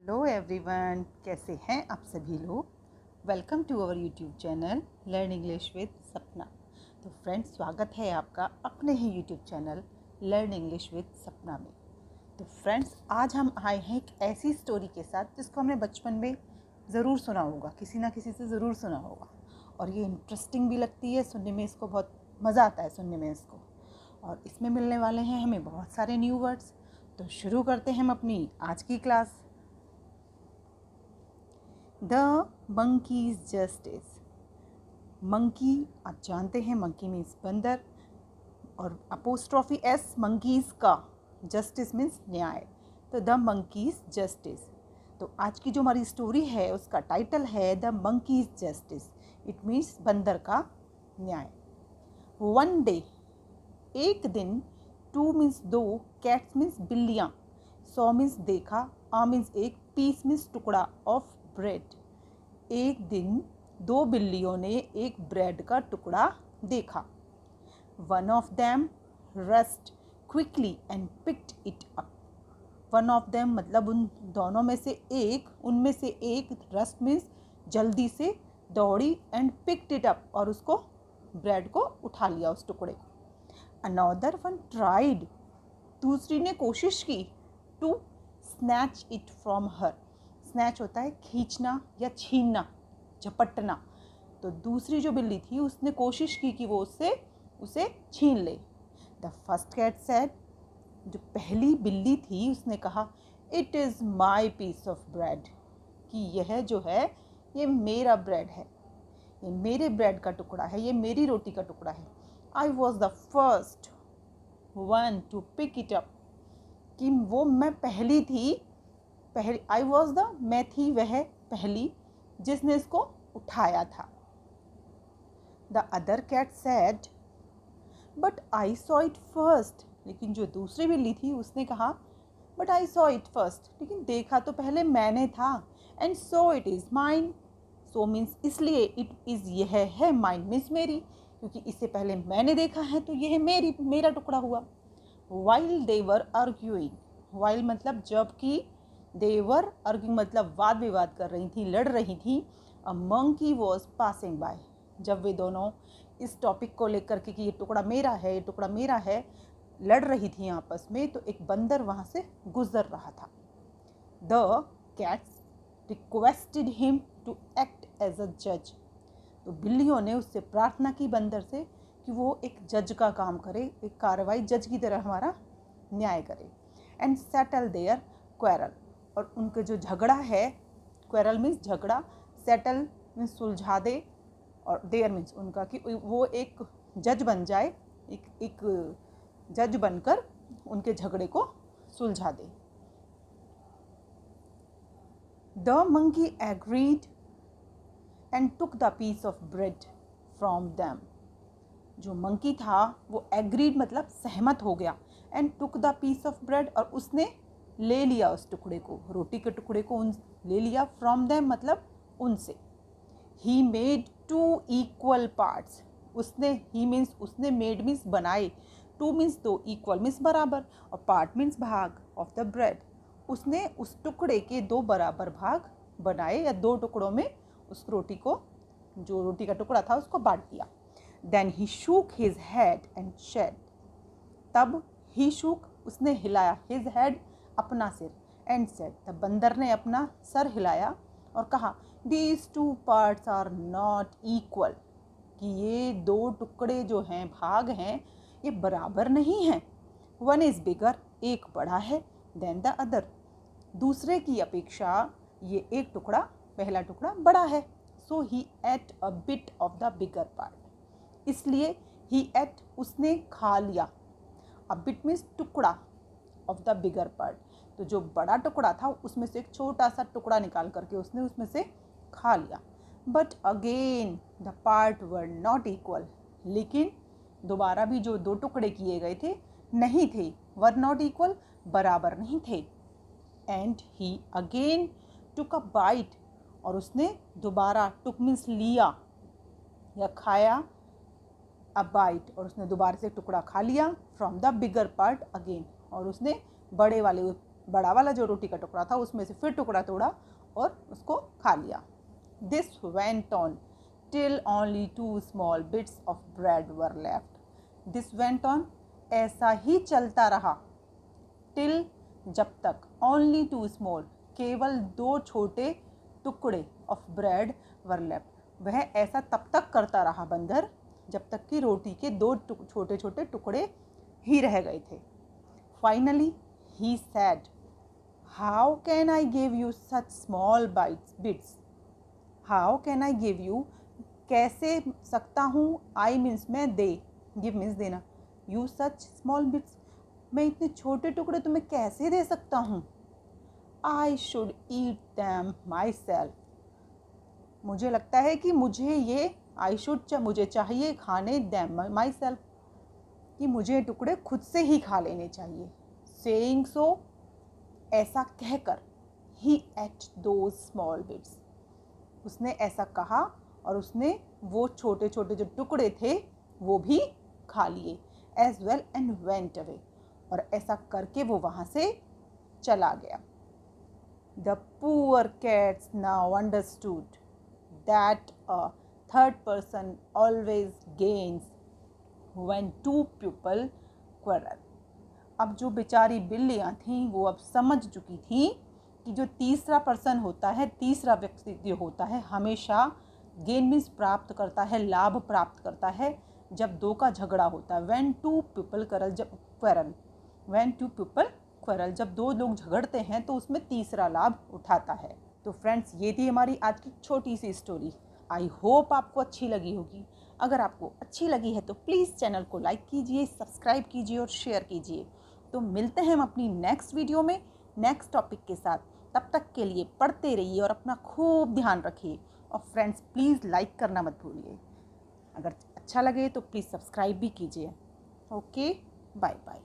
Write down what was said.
Hello everyone, कैसे हैं आप सभी लोग। Welcome to our YouTube channel learn English with Sapna. तो फ्रेंड्स, स्वागत है आपका अपने ही YouTube channel learn English with Sapna में। तो फ्रेंड्स, आज हम आए हैं एक ऐसी स्टोरी के साथ जिसको हमने बचपन में ज़रूर सुना होगा, किसी ना किसी से ज़रूर सुना होगा, और ये इंटरेस्टिंग भी लगती है सुनने में, इसको बहुत मज़ा आता है सुनने में इसको। और इसमें मिलने वाले हैं हमें बहुत सारे न्यू वर्ड्स। तो शुरू करते हैं हम अपनी आज की class. The monkeys justice. Monkey, आप जानते हैं मंकी मीन्स बंदर, और अपोस्ट्रॉफी एस मंकीज का, जस्टिस मीन्स न्याय। तो द मंकीज जस्टिस। तो आज की जो हमारी स्टोरी है उसका टाइटल है the monkeys justice. It means बंदर का न्याय। वन डे, एक दिन, टू मीन्स दो, कैट्स मीन्स बिल्लियाँ, सौ मीन्स देखा, आ मीन्स एक, पीस मीन्स टुकड़ा ऑफ ब्रेड। एक दिन दो बिल्लियों ने एक ब्रेड का टुकड़ा देखा। One of them rust quickly and picked it up. One of them मतलब उन दोनों में से एक, उनमें से एक, रस्ट मीन्स जल्दी से दौड़ी, एंड पिक्ड इट अप और उसको ब्रेड को उठा लिया, उस टुकड़े को। अनदर वन ट्राइड, दूसरी ने कोशिश की, to snatch it from her. Snatch होता है खींचना या छीनना, झपटना। तो दूसरी जो बिल्ली थी उसने कोशिश की कि वो उसे छीन ले। द फर्स्ट कैट सेड, जो पहली बिल्ली थी उसने कहा, it is my piece of bread, कि यह जो है ये मेरा ब्रेड है, ये मेरे ब्रेड का टुकड़ा है, ये मेरी रोटी का टुकड़ा है। I was the first one to pick it up, कि वो मैं पहली थी, आई वॉज द, मैं थी वह पहली जिसने इसको उठाया था। The other cat said, but I saw it first, लेकिन जो दूसरी बिल्ली थी उसने कहा, but I saw it first, लेकिन देखा तो पहले मैंने था। And so it is mine, so means इसलिए, इट इज़ यह है, माइन मीन्स मेरी, क्योंकि इससे पहले मैंने देखा है तो यह मेरा टुकड़ा हुआ। While they were arguing, while मतलब जबकि, देवर आर्ग्यूइंग मतलब वाद विवाद कर रही थी, लड़ रही थी। A monkey was passing by, जब वे दोनों इस टॉपिक को लेकर के कि ये टुकड़ा मेरा है, ये टुकड़ा मेरा है, लड़ रही थी आपस में, तो एक बंदर वहाँ से गुजर रहा था। The cats requested him to act as a जज, तो बिल्लियों ने उससे प्रार्थना की, बंदर से, कि वो एक जज का काम करे, एक कार्रवाई जज की तरह हमारा न्याय करे। एंड सेटल देयर क्वेरल, और उनके जो झगड़ा है, क्वेरल मीन्स झगड़ा, सेटल मीन्स सुलझा दे, और देयर मीन्स उनका, कि वो एक जज बन जाए, एक जज बनकर उनके झगड़े को सुलझा दे। The monkey agreed and took the piece of bread from them, जो मंकी था वो एग्रीड मतलब सहमत हो गया, and took the piece of bread, और उसने ले लिया उस टुकड़े को, रोटी के टुकड़े को ले लिया, फ्रॉम देम मतलब उनसे। He made two equal parts, उसने, ही मीन्स उसने, मेड मीन्स बनाए, टू मीन्स दो, इक्वल मीन्स बराबर, और पार्ट मीन्स भाग, ऑफ द ब्रेड, उसने उस टुकड़े के दो बराबर भाग बनाए, या दो टुकड़ों में उस रोटी को, जो रोटी का टुकड़ा था उसको बांट दिया। Then he shook his head and said, तब ही शूक उसने हिलाया, हिज हेड अपना सिर, एंड सेड तब बंदर ने अपना सर हिलाया और कहा, these two parts are not equal, कि ये दो टुकड़े जो हैं, भाग हैं, ये बराबर नहीं हैं। वन इज़ बिगर, एक बड़ा है, देन द अदर, दूसरे की अपेक्षा ये एक टुकड़ा, पहला टुकड़ा बड़ा है। So he ate a bit of the bigger part, इसलिए ही एट उसने खा लिया, अ बिट मीन्स टुकड़ा, ऑफ द बिगर पार्ट, तो जो बड़ा टुकड़ा था उसमें से एक छोटा सा टुकड़ा निकाल करके उसने उसमें से खा लिया। But again the part were not equal, लेकिन दोबारा भी जो दो टुकड़े किए गए थे नहीं थे, वर नॉट इक्वल, बराबर नहीं थे। And he again took a bite, और उसने दोबारा, टुक मीन्स लिया या खाया, अ बाइट, और उसने दोबारा से टुकड़ा खा लिया, from the bigger part again, और उसने बड़े वाले बड़ा वाला जो रोटी का टुकड़ा था उसमें से फिर टुकड़ा तोड़ा और उसको खा लिया। This went on till only 2 small bits of bread were left. This went on, ऐसा ही चलता रहा, टिल, जब तक, ओनली 2 स्मॉल, केवल 2 छोटे टुकड़े ऑफ ब्रेड वर लेफ्ट, वह ऐसा तब तक करता रहा बंदर जब तक कि रोटी के 2 छोटे छोटे टुकड़े ही रह गए थे। Finally he sad, how can I give you such small bits. How can I give you, कैसे सकता हूँ, आई मीन्स मैं, दे, गिव मीन्स देना, यू सच स्मॉल बिट्स, मैं इतने छोटे टुकड़े तुम्हें कैसे दे सकता हूँ। I should eat them my self, मुझे लगता है कि मुझे ये, आई शुड, मुझे चाहिए खाने, दैम माई सेल्फ, कि मुझे टुकड़े खुद से ही खा लेने चाहिए। सेइंग सो, ऐसा कहकर, ही एट दोज स्मॉल बिट्स, उसने ऐसा कहा और उसने वो छोटे छोटे जो टुकड़े थे वो भी खा लिए। As well and went away, और ऐसा करके वो वहाँ से चला गया। The poor cats now understood that a third person always gains when 2 people quarrel. अब जो बेचारी बिल्लियाँ थीं वो अब समझ चुकी थी कि जो तीसरा पर्सन होता है, तीसरा व्यक्ति जो होता है, हमेशा गेन मीन्स प्राप्त करता है, लाभ प्राप्त करता है जब 2 का झगड़ा होता है। व्हेन 2 पीपल क्वारल, जब क्वारल, व्हेन 2 पीपल क्वारल, जब 2 लोग झगड़ते हैं तो उसमें तीसरा लाभ उठाता है। तो फ्रेंड्स, ये थी हमारी आज की छोटी सी स्टोरी। आई होप आपको अच्छी लगी होगी। अगर आपको अच्छी लगी है तो प्लीज़ चैनल को लाइक कीजिए, सब्सक्राइब कीजिए और शेयर कीजिए। तो मिलते हैं हम अपनी नेक्स्ट वीडियो में नेक्स्ट टॉपिक के साथ। तब तक के लिए पढ़ते रहिए और अपना खूब ध्यान रखिए। और फ्रेंड्स, प्लीज़ लाइक करना मत भूलिए। अगर अच्छा लगे तो प्लीज़ सब्सक्राइब भी कीजिए। Okay, bye bye.